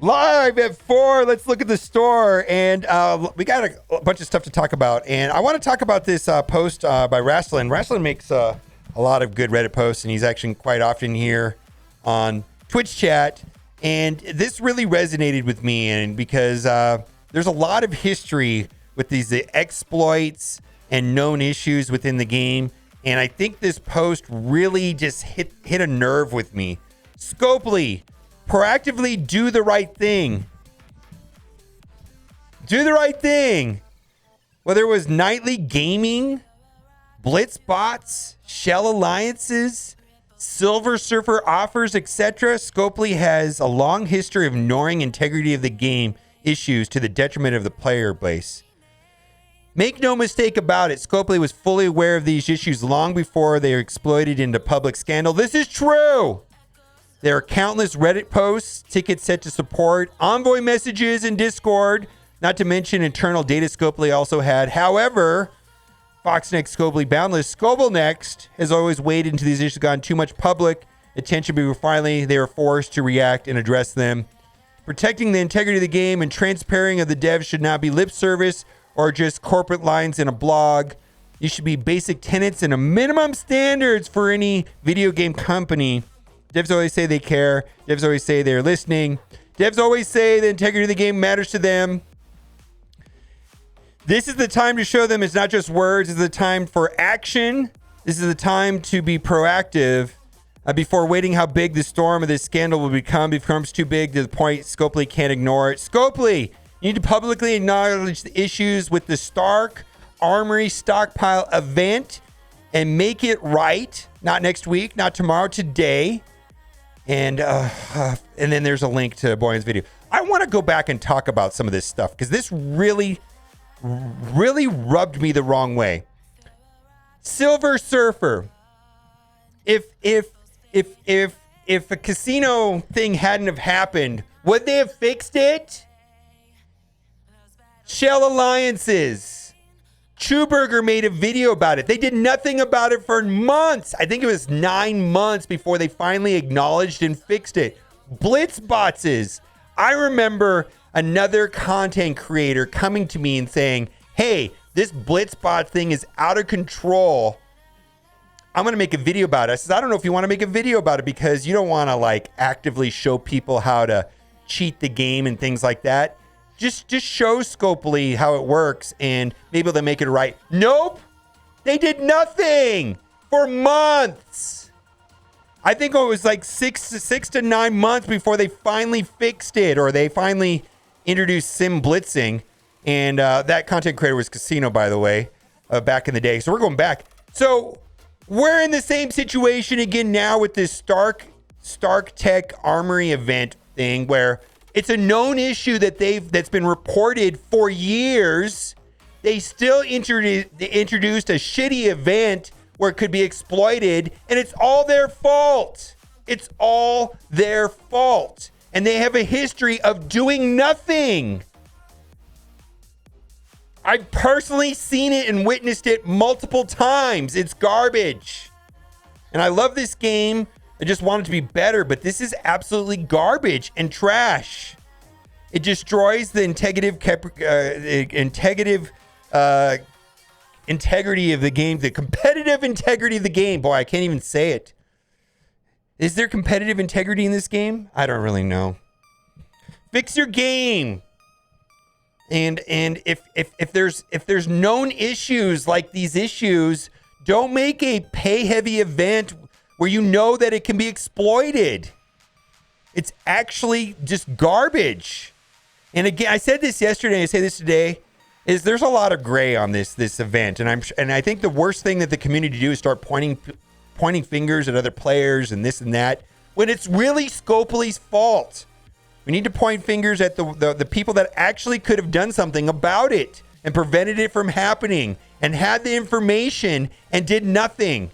Live at 4. Let's look at the store. And we got a bunch of stuff to talk about. And I want to talk about this post by Wrestling. Wrestling makes a lot of good Reddit posts, and he's actually quite often here on Twitch chat. And this really resonated with me, and because there's a lot of history with these exploits and known issues within the game. And I think this post really just hit a nerve with me. Scopely, proactively do the right thing. Do the right thing. Whether it was nightly gaming, blitz bots, shell alliances, Silver Surfer offers, etc., Scopely has a long history of ignoring integrity of the game issues to the detriment of the player base. Make no mistake about it, Scopely was fully aware of these issues long before they were exploited into public scandal. This is true. There are countless Reddit posts, tickets set to support, Envoy messages in Discord, not to mention internal data Scopely also had. However, Foxnext, Scopely, Boundless, Scoblenext has always waded into these issues, gotten too much public attention before finally they were forced to react and address them. Protecting the integrity of the game and transparency of the devs should not be lip service or just corporate lines in a blog. These should be basic tenets and a minimum standards for any video game company. Devs always say they care. Devs always say they're listening. Devs always say the integrity of the game matters to them. This is the time to show them it's not just words. This is the time for action. This is the time to be proactive before waiting how big the storm of this scandal will become. It becomes too big to the point Scopely can't ignore it. Scopely, you need to publicly acknowledge the issues with the Stark Armory stockpile event and make it right. Not next week, not tomorrow, today. And then there's a link to Boyan's video. I want to go back and talk about some of this stuff because this really rubbed me the wrong way. Silver Surfer. If a casino thing hadn't have happened, would they have fixed it? Shell alliances. Chewburger made a video about it. They did nothing about it for months. I think it was 9 months before they finally acknowledged and fixed it. Blitz bots. I remember another content creator coming to me and saying, hey, this Blitzbot thing is out of control. I'm going to make a video about it. I said, I don't know if you want to make a video about it because you don't want to like actively show people how to cheat the game and things like that. Just show Scopely how it works and maybe they'll make it right. Nope. They did nothing for months. I think it was like six to 9 months before they finally fixed it, or they finally introduced sim blitzing. And that content creator was Casino, by the way, back in the day. So we're going back. So we're in the same situation again now with this Stark Tech Armory event thing, where it's a known issue that's been reported for years. They still introduced a shitty event where it could be exploited, and it's all their fault. It's all their fault. And they have a history of doing nothing. I've personally seen it and witnessed it multiple times. It's garbage. And I love this game. I just want it to be better, but this is absolutely garbage and trash. It destroys the integrity of the game, the competitive integrity of the game. Boy, I can't even say it. Is there competitive integrity in this game? I don't really know. Fix your game. And if there's known issues like these issues, don't make a pay heavy event where you know that it can be exploited. It's actually just garbage. And again, I said this yesterday, I say this today, is there's a lot of gray on this event, and I think the worst thing that the community do is start pointing fingers at other players and this and that when it's really Scopely's fault. We need to point fingers at the people that actually could have done something about it and prevented it from happening and had the information and did nothing.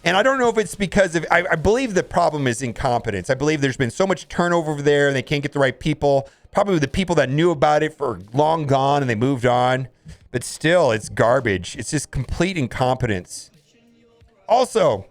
And I don't know if it's because of, I believe the problem is incompetence. I believe there's been so much turnover over there and they can't get the right people. Probably the people that knew about it for long gone and they moved on. But still, it's garbage. It's just complete incompetence. Also,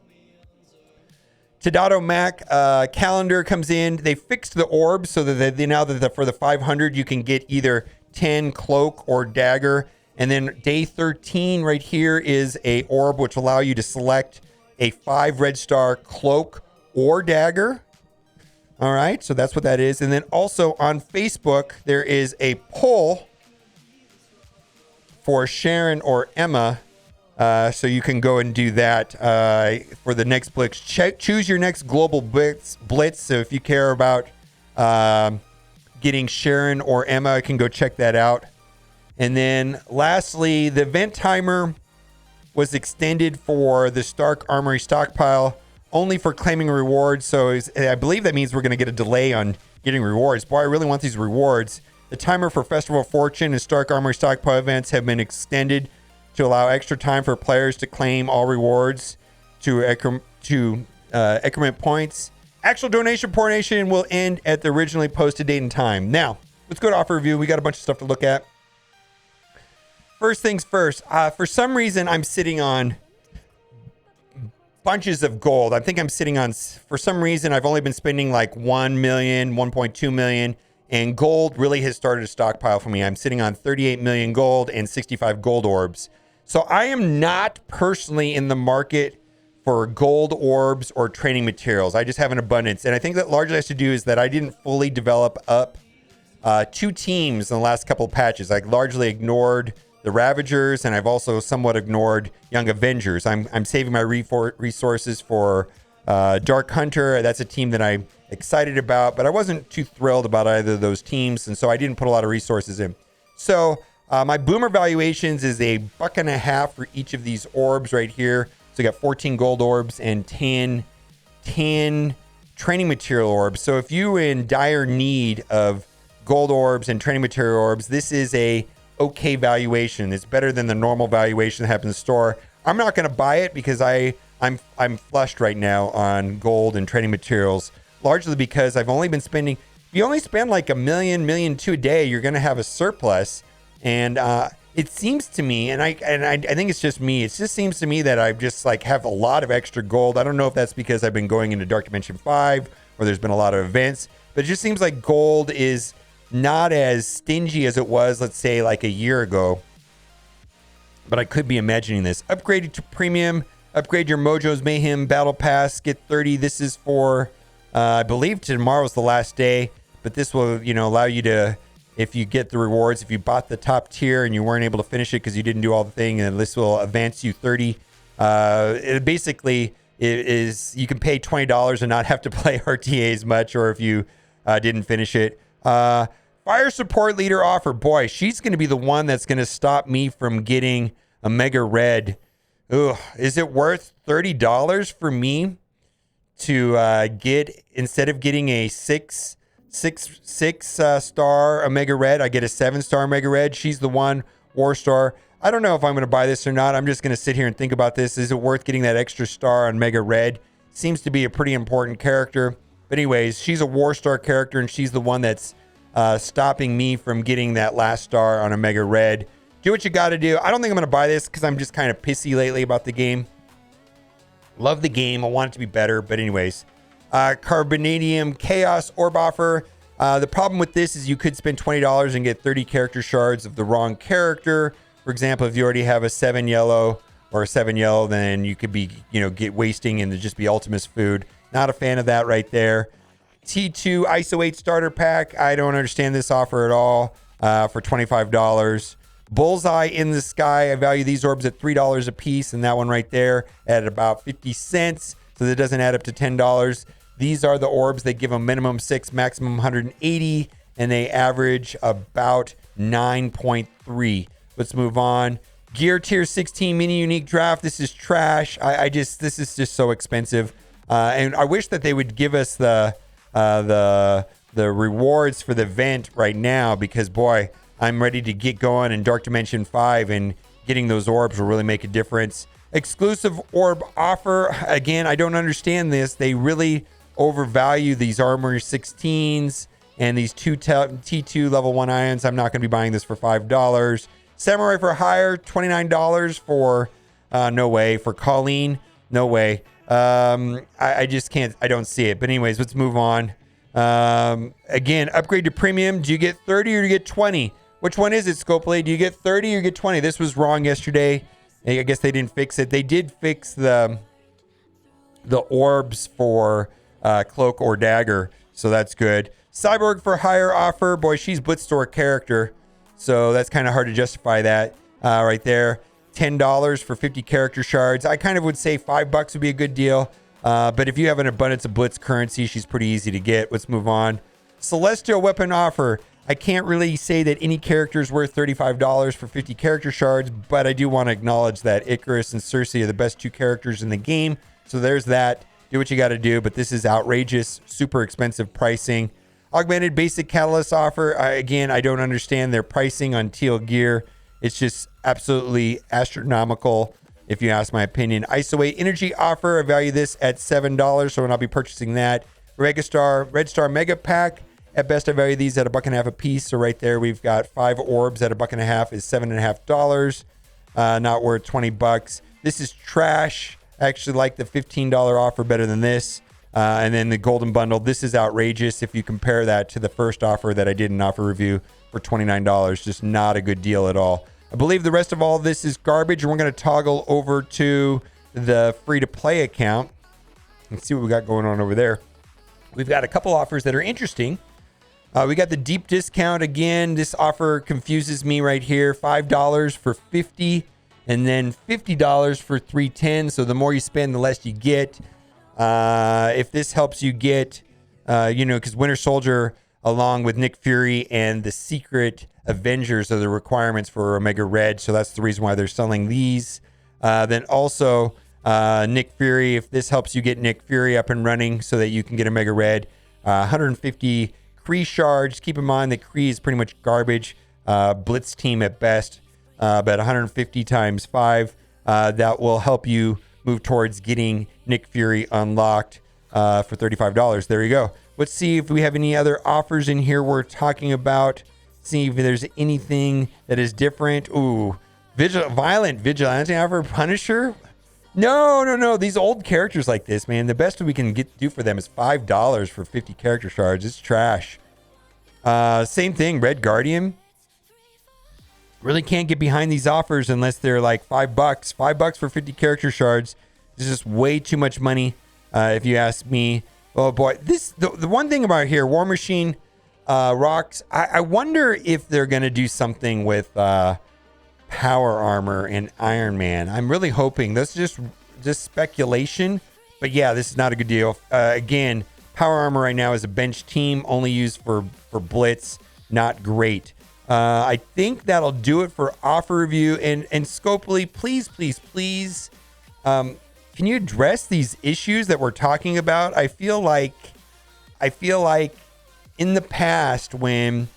Tadado Mac calendar comes in. They fixed the orbs so that they now that for the 500 you can get either 10 cloak or dagger. And then day 13 right here is a orb which allow you to select a 5 red star cloak or dagger. All right, so that's what that is. And then also on Facebook there is a poll for Sharon or Emma. So you can go and do that for the next Blitz. Choose your next global Blitz. So if you care about getting Sharon or Emma, you can go check that out. And then lastly, the event timer was extended for the Stark Armory stockpile only for claiming rewards. So I believe that means we're going to get a delay on getting rewards. Boy, I really want these rewards. The timer for Festival of Fortune and Stark Armory stockpile events have been extended to allow extra time for players to claim all rewards to increment points. Actual donation portion will end at the originally posted date and time. Now, let's go to offer review. We got a bunch of stuff to look at. First things first, for some reason, I'm sitting on bunches of gold. I think I'm sitting on, for some reason, I've only been spending like 1 million, 1.2 million, and gold really has started to stockpile for me. I'm sitting on 38 million gold and 65 gold orbs. So I am not personally in the market for gold orbs or training materials. I just have an abundance. And I think that largely has to do is that I didn't fully develop up 2 teams in the last couple of patches. I largely ignored the Ravagers, and I've also somewhat ignored Young Avengers. I'm saving my resources for Dark Hunter. That's a team that I'm excited about, but I wasn't too thrilled about either of those teams, and so I didn't put a lot of resources in. So my boomer valuations is $1.50 for each of these orbs right here. So you got 14 gold orbs and 10 training material orbs. So if you're in dire need of gold orbs and training material orbs, this is a okay valuation. It's better than the normal valuation that happens in the store. I'm not going to buy it because I'm flushed right now on gold and training materials, largely because I've only been spending. If you only spend like $1 million a day, you're going to have a surplus. And it seems to me, and I think it's just me. It just seems to me that I just like have a lot of extra gold. I don't know if that's because I've been going into Dark Dimension 5 or there's been a lot of events, but it just seems like gold is not as stingy as it was, let's say, like a year ago. But I could be imagining this. Upgrade to premium. Upgrade your Mojo's Mayhem Battle Pass. Get 30. This is for, I believe tomorrow's the last day. But this will, allow you to, if you get the rewards, if you bought the top tier and you weren't able to finish it because you didn't do all the thing, and this will advance you 30. It basically is you can pay $20 and not have to play RTA as much, or if you didn't finish it. Fire support leader offer. Boy, she's going to be the one that's going to stop me from getting a Mega Red. Ugh, is it worth $30 for me to get, instead of getting a six star a Mega Red, I get a 7-star Mega Red? She's the one, War Star. I don't know if I'm going to buy this or not. I'm just going to sit here and think about this. Is it worth getting that extra star on Mega Red? Seems to be a pretty important character. But anyways, she's a War Star character, and she's the one that's stopping me from getting that last star on a Mega Red. Do what you got to do. I don't think I'm going to buy this because I'm just kind of pissy lately about the game. Love the game. I want it to be better. But anyways, Carbonadium Chaos Orb offer. The problem with this is you could spend $20 and get 30 character shards of the wrong character. For example, if you already have a 7 yellow or a 7 yellow, then you could be, get wasting and just be Ultimus food. Not a fan of that right there. T2 ISO 8 starter pack. I don't understand this offer at all for $25. Bullseye in the Sky. I value these orbs at $3 a piece, and that one right there at about 50 cents. So that doesn't add up to $10. These are the orbs. They give a minimum 6, maximum 180, and they average about 9.3. Let's move on. Gear Tier 16 Mini Unique Draft. This is trash. This is just so expensive. And I wish that they would give us the rewards for the event right now, because boy, I'm ready to get going in Dark Dimension 5, and getting those orbs will really make a difference. Exclusive orb offer. Again, I don't understand this. They really overvalue these Armor 16s and these T2 level 1 ions. I'm not going to be buying this for $5. Samurai for Hire, $29 for, no way. For Colleen, no way. I just can't. I don't see it. But anyways, let's move on. Again, upgrade to premium. Do you get 30 or do you get 20? Which one is it, Scopely? Do you get 30 or you get 20? This was wrong yesterday. I guess they didn't fix it. They did fix the orbs for cloak or dagger, so that's good. Cyborg for hire offer. Boy, she's Blitz store character, so that's kind of hard to justify that right there. $10 for 50 character shards. I kind of would say $5 would be a good deal. But if you have an abundance of Blitz currency, she's pretty easy to get. Let's move on. Celestial weapon offer. I can't really say that any character is worth $35 for 50 character shards, but I do want to acknowledge that Icarus and Cersei are the best 2 characters in the game. So there's that. Do what you got to do, but this is outrageous, super expensive pricing. Augmented basic catalyst offer. Again, I don't understand their pricing on teal gear. It's just absolutely astronomical, if you ask my opinion. Isolate energy offer. I value this at $7, so I'll be purchasing that. Red Star Mega Pack. At best, I value these at $1.50 a piece. So right there, we've got 5 orbs at $1.50 is $7.50. Not worth $20. This is trash. I actually like the $15 offer better than this. And then the golden bundle. This is outrageous if you compare that to the first offer that I did an offer review for $29. Just not a good deal at all. I believe the rest of all this is garbage, and we're going to toggle over to the free-to-play account and see what we got going on over there. We've got a couple offers that are interesting. We got the deep discount again. This offer confuses me right here. $5 for 50 and then $50 for 310. So the more you spend, the less you get. If this helps you get, because Winter Soldier, along with Nick Fury and the Secret Avengers, are the requirements for Omega Red. So that's the reason why they're selling these. Then also Nick Fury, if this helps you get Nick Fury up and running so that you can get Omega Red. 150 Kree shards. Keep in mind that Kree is pretty much garbage. Blitz team at best. But 150 times 5. That will help you move towards getting Nick Fury unlocked for $35. There you go. Let's see if we have any other offers in here we're talking about. See if there's anything that is different. Ooh, violent vigilante offer. Punisher. No. These old characters like this, man, the best we can do for them is $5 for 50 character shards. It's trash. Same thing, Red Guardian. Really can't get behind these offers unless they're like $5. $5 for 50 character shards. This is just way too much money, if you ask me. Oh boy, the one thing about here, War Machine rocks. I wonder if they're gonna do something with Power Armor and Iron Man. I'm really hoping. That's just speculation, but yeah, this is not a good deal. Again, Power Armor right now is a bench team, only used for Blitz. Not great. I think that'll do it for offer review. And Scopely, please, can you address these issues that we're talking about? I feel like in the past when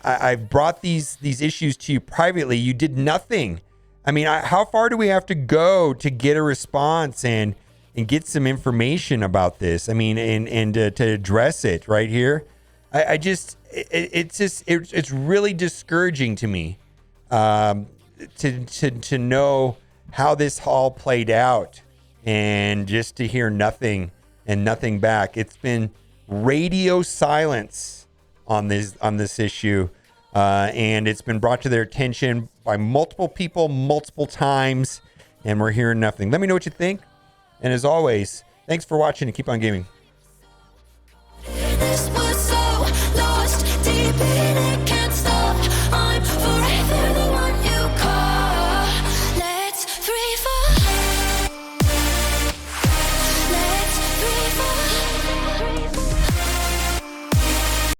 I've brought these issues to you privately, you did nothing. I mean, how far do we have to go to get a response and get some information about this? I mean, and to address it right here. It's really discouraging to me to know how this all played out and just to hear nothing and nothing back. It's been radio silence on this issue, and it's been brought to their attention by multiple people multiple times, and we're hearing nothing. Let me know what you think, and as always, thanks for watching and keep on gaming.